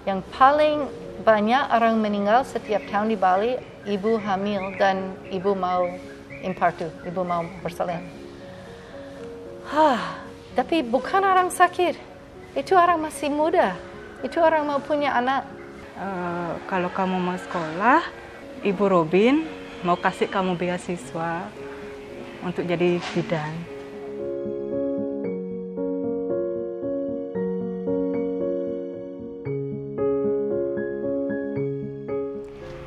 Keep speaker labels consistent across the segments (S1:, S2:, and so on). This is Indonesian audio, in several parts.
S1: Yang paling banyak orang meninggal setiap tahun di Bali, ibu hamil dan ibu mau impartu, ibu mau bersalin. Tapi bukan orang sakit, itu orang masih muda, itu orang mau punya anak.
S2: Kalau kamu mau sekolah, Ibu Robin mau kasih kamu beasiswa untuk jadi bidan.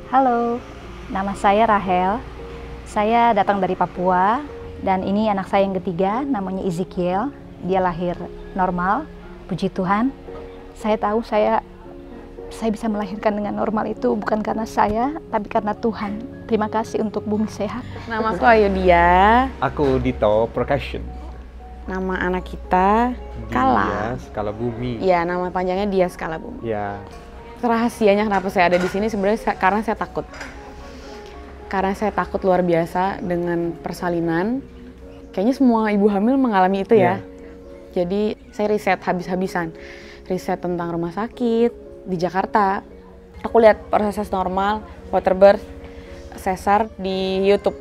S3: Halo, nama saya Rahel. Saya datang dari Papua dan ini anak saya yang ketiga, namanya Ezekiel. Dia lahir normal, puji Tuhan. Saya tahu saya bisa melahirkan dengan normal itu bukan karena saya, tapi karena Tuhan. Terima kasih untuk Bumi Sehat.
S4: Nama aku Ayudia.
S5: Aku Dito Percussion.
S4: Nama anak kita Kala.
S5: Dia Skala Bumi.
S4: Iya, nama panjangnya Dia Skala Bumi.
S5: Ya.
S4: Rahasianya kenapa saya ada di sini sebenarnya karena saya takut. Karena saya takut luar biasa dengan persalinan. Kayaknya semua ibu hamil mengalami itu ya. Jadi saya riset habis-habisan. Riset tentang rumah sakit di Jakarta. Aku lihat proses normal, waterbirth, sesar di YouTube.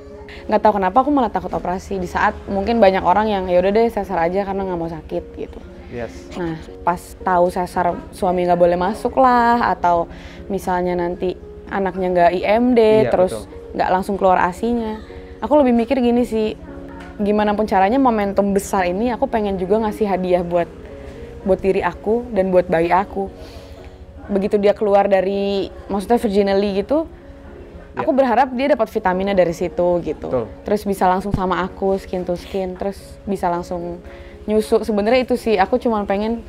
S4: Nggak tahu kenapa aku malah takut operasi di saat mungkin banyak orang yang ya udah deh sesar aja karena nggak mau sakit gitu.
S5: Yes.
S4: Nah, pas tahu sesar suami nggak boleh masuk lah, atau misalnya nanti anaknya nggak IMD, terus nggak langsung keluar ASI-nya. Aku lebih mikir gini sih, gimana pun caranya momentum besar ini aku pengen juga ngasih hadiah buat diri aku dan buat bayi aku. Begitu dia keluar dari, maksudnya vaginally gitu, aku berharap dia dapat vitaminnya dari situ gitu.
S5: Betul.
S4: Terus bisa langsung sama aku, skin to skin, terus bisa langsung nyusu. Sebenarnya itu sih, aku cuma pengen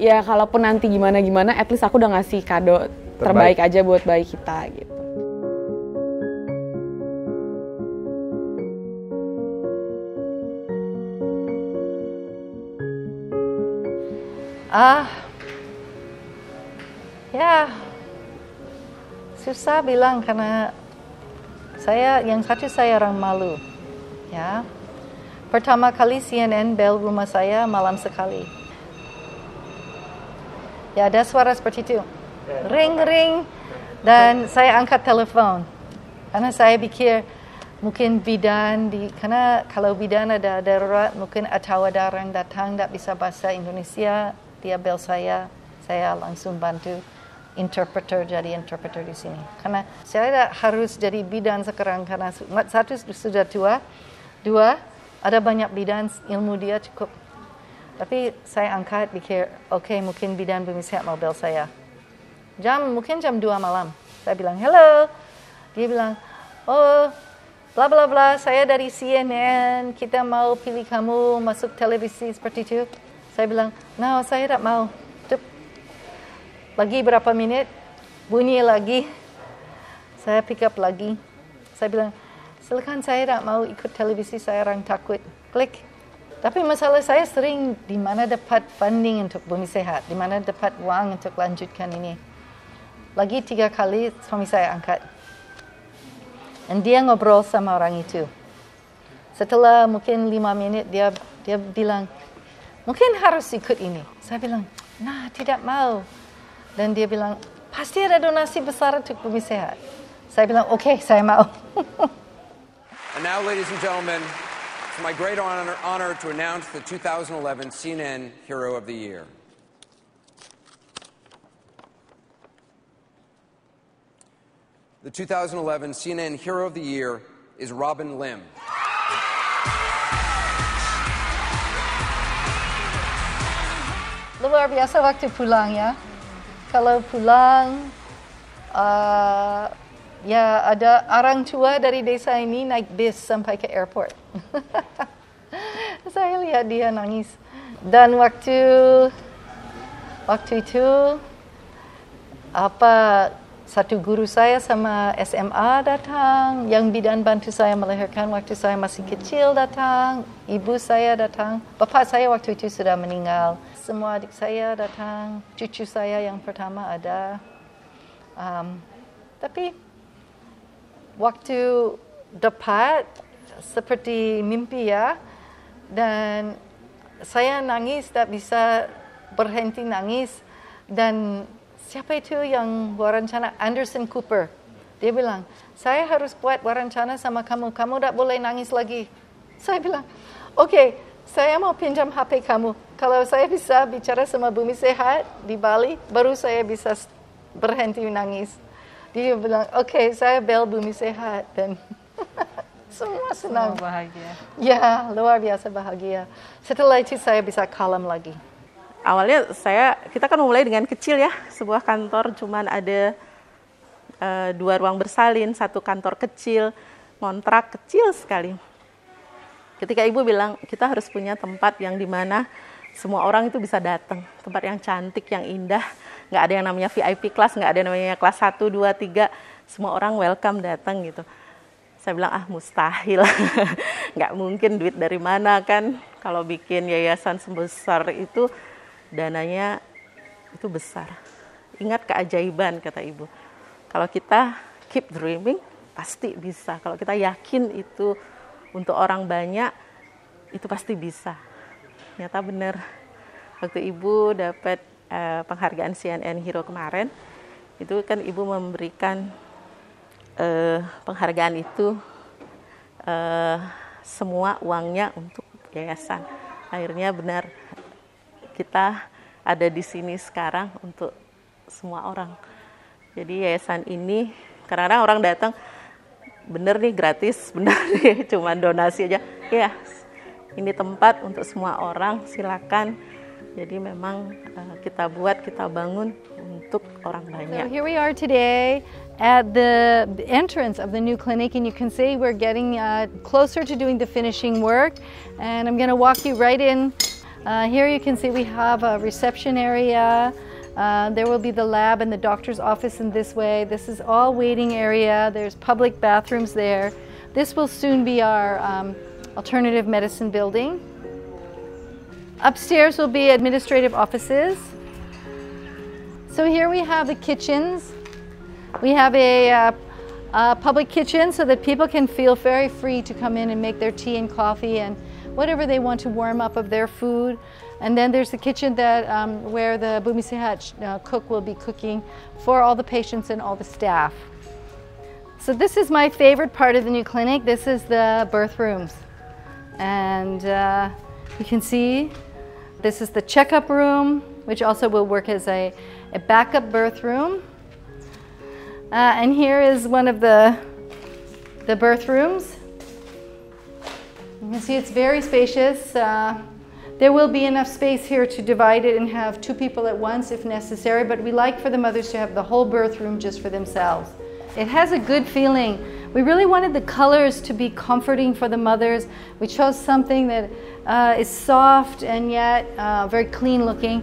S4: ya kalaupun nanti gimana-gimana, at least aku udah ngasih kado terbaik aja buat bayi kita gitu.
S1: Ya susah bilang karena yang satu saya orang malu, ya. Pertama kali CNN bel rumah saya malam sekali. Ya ada suara seperti itu, ring-ring, dan saya angkat telepon. Karena saya pikir mungkin bidan, karena kalau bidan ada darurat, mungkin atau ada orang datang tak bisa bahasa Indonesia, dia bel saya langsung bantu jadi interpreter di sini. Karena saya harus jadi bidan sekarang, karena satu sudah tua, dua, ada banyak bidan, ilmu dia cukup. Tapi saya angkat, pikir, oke, mungkin bidan Bumi Sehat mau bel saya. Mungkin jam 2 malam. Saya bilang, hello. Dia bilang, oh, bla bla bla, saya dari CNN, kita mau pilih kamu masuk televisi seperti itu. Saya bilang, no, saya tak mau. Lagi berapa menit, bunyi lagi. Saya pick up lagi. Saya bilang, silakan, saya tak mau ikut televisi, saya orang takut. Klik. Tapi masalah saya sering di mana dapat funding untuk Bumi Sehat, di mana dapat uang untuk lanjutkan ini. Lagi 3 kali suami saya angkat. Dan dia ngobrol sama orang itu. Setelah mungkin 5 menit dia bilang, mungkin harus ikut ini. Saya bilang, nah tidak mau. Dan dia bilang, pasti ada donasi besar untuk Bumi Sehat. Saya bilang, oke, saya mau.
S6: And now, ladies and gentlemen, it's my great honor to announce the 2011 CNN Hero of the Year. The 2011 CNN Hero of the Year is Robin Lim.
S1: Luar biasa waktu pulang ya. Kalau pulang, ya ada orang tua dari desa ini naik bis sampai ke airport. Saya lihat dia nangis. Dan waktu itu, satu guru saya sama SMA datang, yang bidan bantu saya melahirkan waktu saya masih kecil datang, ibu saya datang, bapak saya waktu itu sudah meninggal. Semua adik saya datang, cucu saya yang pertama ada. Tapi waktu dapat seperti mimpi ya, dan saya nangis, tak bisa berhenti nangis, dan siapa itu yang wawancara? Anderson Cooper. Dia bilang, saya harus buat wawancara sama kamu tak boleh nangis lagi. Saya bilang, oke, saya mau pinjam HP kamu. Kalau saya bisa bicara sama Bumi Sehat di Bali, baru saya bisa berhenti nangis. Dia bilang, oke, saya bel Bumi Sehat. Dan semua senang.
S2: Semua bahagia.
S1: Ya, luar biasa bahagia. Setelah itu saya bisa kalem lagi.
S7: Awalnya kita kan mulai dengan kecil ya, sebuah kantor cuman ada 2 ruang bersalin, 1 kantor kecil, kontrak kecil sekali. Ketika ibu bilang kita harus punya tempat yang dimana semua orang itu bisa datang, tempat yang cantik, yang indah, nggak ada yang namanya VIP kelas, nggak ada yang namanya kelas 1, 2, 3, semua orang welcome datang gitu. Saya bilang mustahil, nggak mungkin, duit dari mana kan, kalau bikin yayasan sebesar itu dananya itu besar. Ingat keajaiban kata ibu. Kalau kita keep dreaming, pasti bisa. Kalau kita yakin itu untuk orang banyak, itu pasti bisa. Ternyata benar. Waktu ibu dapat penghargaan CNN Hero kemarin, itu kan ibu memberikan penghargaan itu semua uangnya untuk yayasan. Akhirnya benar, kita ada di sini sekarang untuk semua orang. Jadi yayasan ini, kadang-kadang orang datang, bener nih gratis, bener nih cuma donasi aja. Ya, ini tempat untuk semua orang, silakan. Jadi memang kita buat, kita bangun untuk orang banyak.
S1: So here we are today at the entrance of the new clinic, and you can see we're getting closer to doing the finishing work. And I'm going to walk you right in. Here you can see we have a reception area. There will be the lab and the doctor's office in this way. This is all waiting area. There's public bathrooms there. This will soon be our alternative medicine building. Upstairs will be administrative offices. So here we have the kitchens. We have a public kitchen so that people can feel very free to come in and make their tea and coffee and whatever they want to warm up of their food. And then there's the kitchen that where the Bumi Sehat cook will be cooking for all the patients and all the staff. So this is my favorite part of the new clinic. This is the birth rooms. And you can see this is the checkup room, which also will work as a backup birth room. And here is one of the birth rooms. You can see it's very spacious. There will be enough space here to divide it and have 2 people at once if necessary, but we like for the mothers to have the whole birth room just for themselves. It has a good feeling. We really wanted the colors to be comforting for the mothers. We chose something that is soft and yet very clean looking.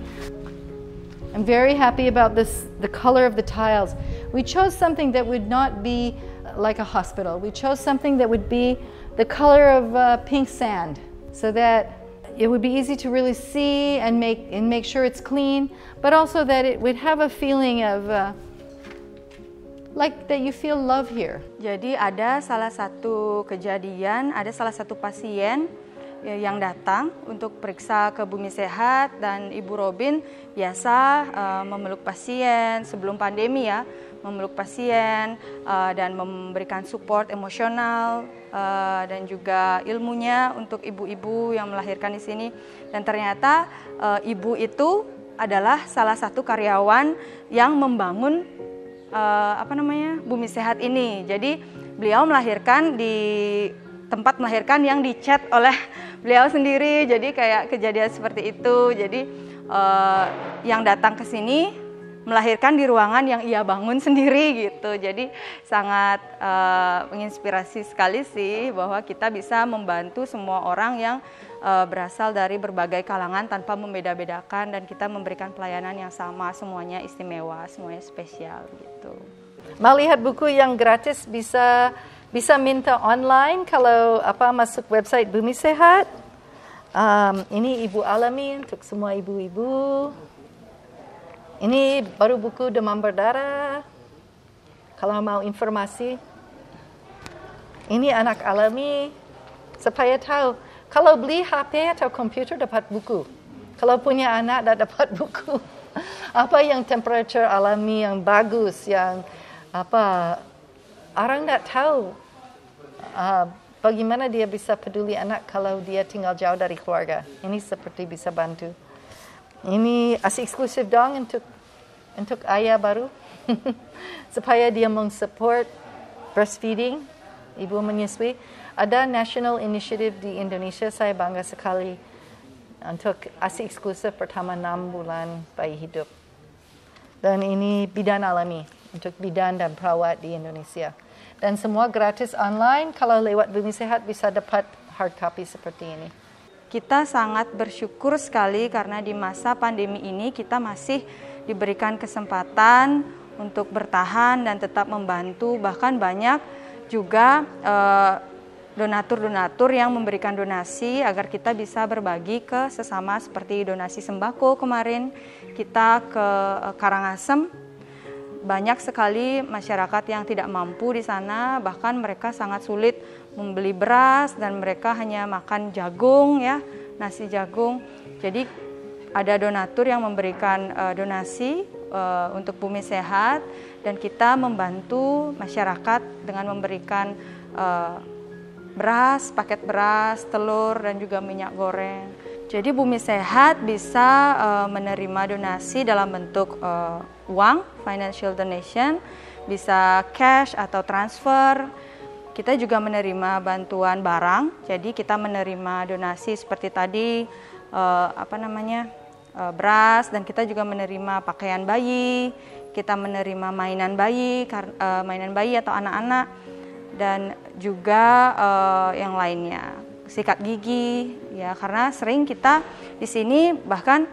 S1: I'm very happy about the color of the tiles. We chose something that would not be like a hospital. We chose something that would be the color of pink sand, so that it would be easy to really see and make sure it's clean, but also that it would have a feeling of like that you feel love here.
S2: Jadi ada salah satu kejadian, ada salah satu pasien yang datang untuk periksa ke Bumi Sehat, dan Ibu Robin biasa memeluk pasien sebelum pandemi ya, memeluk pasien dan memberikan support emosional dan juga ilmunya untuk ibu-ibu yang melahirkan di sini. Dan ternyata ibu itu adalah salah satu karyawan yang membangun Bumi Sehat ini. Jadi beliau melahirkan di tempat melahirkan yang dicat oleh beliau sendiri. Jadi kayak kejadian seperti itu. Jadi yang datang ke sini melahirkan di ruangan yang ia bangun sendiri gitu. Jadi sangat menginspirasi sekali sih bahwa kita bisa membantu semua orang yang berasal dari berbagai kalangan tanpa membeda-bedakan, dan kita memberikan pelayanan yang sama, semuanya istimewa, semuanya spesial gitu.
S1: Mau lihat buku yang gratis bisa minta online kalau masuk website Bumi Sehat. Ini Ibu Alami untuk semua ibu-ibu. Ini baru buku demam berdarah. Kalau mau informasi. Ini anak alami supaya tahu. Kalau beli HP atau komputer dapat buku. Kalau punya anak tak dapat buku. Apa yang temperature alami yang bagus, yang orang tak tahu bagaimana dia bisa peduli anak kalau dia tinggal jauh dari keluarga. Ini seperti bisa bantu. Ini ASI eksklusif dong untuk ayah baru supaya dia mensupport breastfeeding, ibu menyusui. Ada national initiative di Indonesia, saya bangga sekali untuk ASI eksklusif pertama 6 bulan bayi hidup. Dan ini bidan alami untuk bidan dan perawat di Indonesia. Dan semua gratis online, kalau lewat Bumi Sehat bisa dapat hard copy seperti ini.
S2: Kita sangat bersyukur sekali karena di masa pandemi ini kita masih diberikan kesempatan untuk bertahan dan tetap membantu. Bahkan banyak juga donatur-donatur yang memberikan donasi agar kita bisa berbagi ke sesama, seperti donasi sembako kemarin kita ke Karangasem. Banyak sekali masyarakat yang tidak mampu di sana, bahkan mereka sangat sulit membeli beras dan mereka hanya makan jagung ya, nasi jagung. Jadi ada donatur yang memberikan donasi untuk Bumi Sehat dan kita membantu masyarakat dengan memberikan beras, paket beras, telur dan juga minyak goreng. Jadi Bumi Sehat bisa menerima donasi dalam bentuk uang, financial donation, bisa cash atau transfer. Kita juga menerima bantuan barang, jadi kita menerima donasi seperti tadi beras, dan kita juga menerima pakaian bayi, kita menerima mainan bayi atau anak-anak, dan juga yang lainnya, sikat gigi ya, karena sering kita di sini bahkan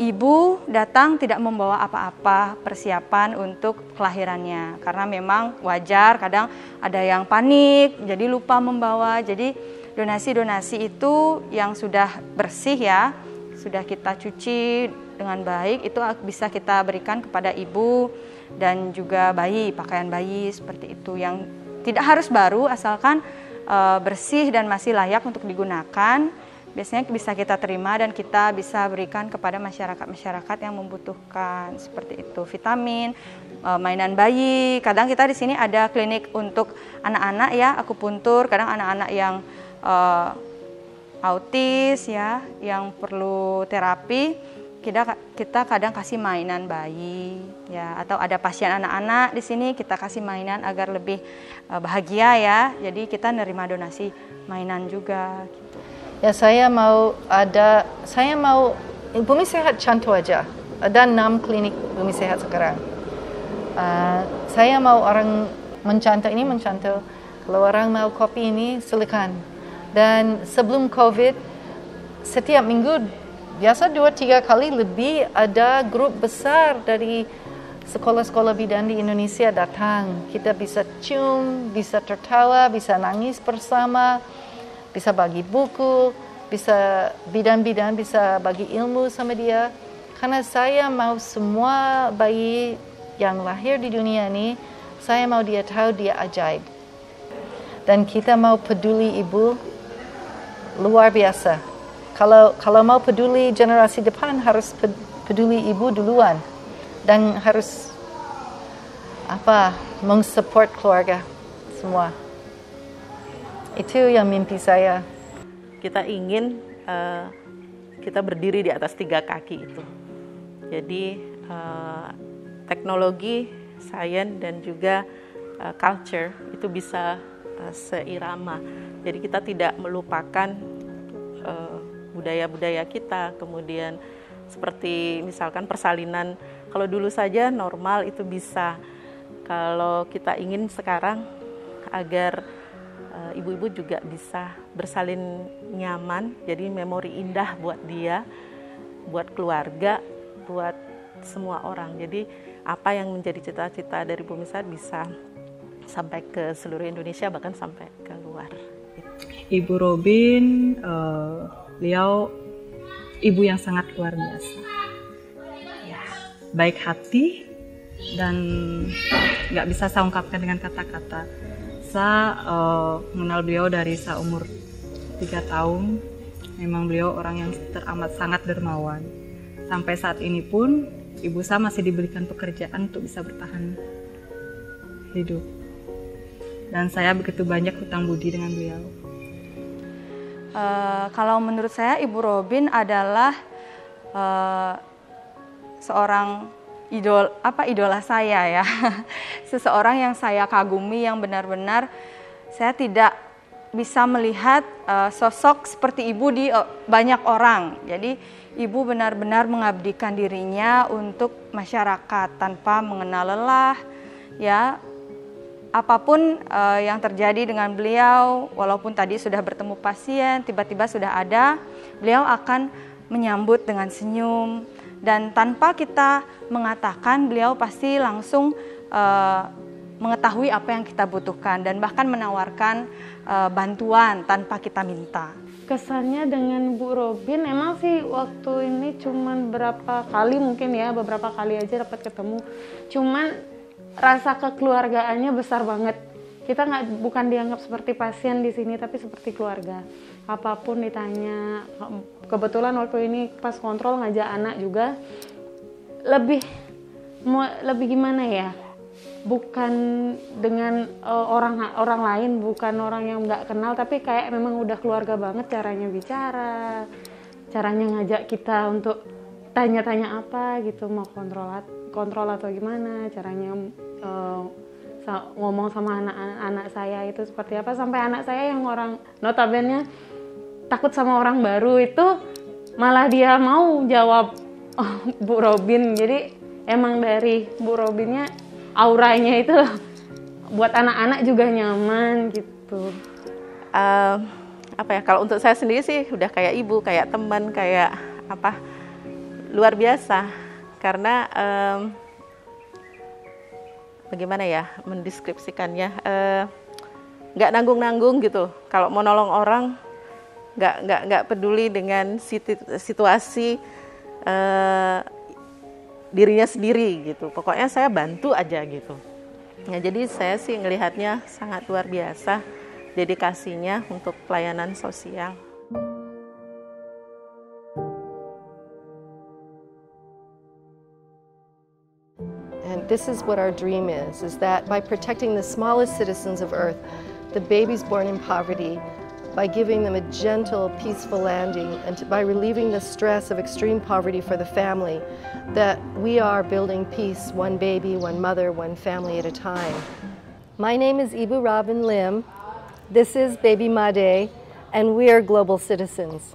S2: ibu datang tidak membawa apa-apa persiapan untuk kelahirannya, karena memang wajar kadang ada yang panik jadi lupa membawa. Jadi donasi-donasi itu yang sudah bersih ya, sudah kita cuci dengan baik, itu bisa kita berikan kepada ibu dan juga bayi, pakaian bayi seperti itu, yang tidak harus baru asalkan bersih dan masih layak untuk digunakan. Biasanya bisa kita terima dan kita bisa berikan kepada masyarakat yang membutuhkan seperti itu. Vitamin, mainan bayi. Kadang kita di sini ada klinik untuk anak-anak ya, akupuntur. Kadang anak-anak yang autis ya, yang perlu terapi. Kita kadang kasih mainan bayi ya, atau ada pasien anak-anak di sini kita kasih mainan agar lebih bahagia ya. Jadi kita nerima donasi mainan juga gitu.
S1: Ya, saya mau Bumi Sehat contoh aja. Ada 6 klinik Bumi Sehat sekarang. Saya mau orang mencontoh, kalau orang mau kopi ini silakan. Dan sebelum COVID, setiap minggu biasa 2-3 kali lebih ada grup besar dari sekolah-sekolah bidan di Indonesia datang. Kita bisa cium, bisa tertawa, bisa nangis bersama, bisa bagi buku, bisa bidan-bidan bisa bagi ilmu sama dia. Karena saya mau semua bayi yang lahir di dunia ini, saya mau dia tahu dia ajaib. Dan kita mau peduli ibu luar biasa. Kalau mau peduli generasi depan, harus peduli ibu duluan dan harus mensupport keluarga semua. Itu yang mimpi saya.
S7: Kita ingin kita berdiri di atas 3 kaki itu. Jadi teknologi, sains dan juga culture itu bisa seirama. Jadi kita tidak melupakan budaya-budaya kita, kemudian seperti misalkan persalinan, kalau dulu saja normal itu bisa. Kalau kita ingin sekarang agar ibu-ibu juga bisa bersalin nyaman, jadi memori indah buat dia, buat keluarga, buat semua orang. Jadi apa yang menjadi cita-cita dari Bumi Sehat bisa sampai ke seluruh Indonesia, bahkan sampai ke luar.
S8: Ibu Robin, beliau ibu yang sangat luar biasa, ya, baik hati dan nggak bisa saya ungkapkan dengan kata-kata. Saya mengenal beliau dari saya umur 3 tahun. Memang beliau orang yang teramat sangat dermawan. Sampai saat ini pun ibu saya masih diberikan pekerjaan untuk bisa bertahan hidup. Dan saya begitu banyak hutang budi dengan beliau.
S2: Kalau menurut saya Ibu Robin adalah seorang idola saya ya. Seseorang yang saya kagumi, yang benar-benar saya tidak bisa melihat sosok seperti ibu di banyak orang. Jadi ibu benar-benar mengabdikan dirinya untuk masyarakat tanpa mengenal lelah ya. Apapun yang terjadi dengan beliau, walaupun tadi sudah bertemu pasien, tiba-tiba sudah ada, beliau akan menyambut dengan senyum. Dan tanpa kita mengatakan, beliau pasti langsung mengetahui apa yang kita butuhkan dan bahkan menawarkan bantuan tanpa kita minta.
S4: Kesannya dengan Bu Robin emang sih waktu ini cuman berapa kali mungkin ya, beberapa kali aja dapat ketemu. Cuman rasa kekeluargaannya besar banget. Kita bukan dianggap seperti pasien di sini, tapi seperti keluarga. Apapun ditanya. Kebetulan waktu ini pas kontrol ngajak anak juga, lebih gimana ya? Bukan dengan orang lain, bukan orang yang nggak kenal, tapi kayak memang udah keluarga banget caranya bicara, caranya ngajak kita untuk tanya-tanya apa gitu, mau kontrol atau gimana, caranya ngomong sama anak saya itu seperti apa, sampai anak saya yang orang notabene takut sama orang baru itu malah dia mau jawab Bu Robin. Jadi emang dari Bu Robinnya auranya itu buat anak-anak juga nyaman gitu.
S7: Apa ya, kalau untuk saya sendiri sih udah kayak ibu, kayak teman, kayak apa, luar biasa. Karena bagaimana ya mendeskripsikannya, nggak nanggung-nanggung gitu. Kalau mau nolong orang, nggak peduli dengan situasi dirinya sendiri gitu. Pokoknya saya bantu aja gitu. Nah, jadi saya sih ngelihatnya sangat luar biasa dedikasinya untuk pelayanan sosial.
S9: And this is what our dream is that by protecting the smallest citizens of Earth, the babies born in poverty, by giving them a gentle, peaceful landing, and by relieving the stress of extreme poverty for the family, that we are building peace, one baby, one mother, one family at a time. My name is Ibu Robin Lim. This is Baby Made, and we are global citizens.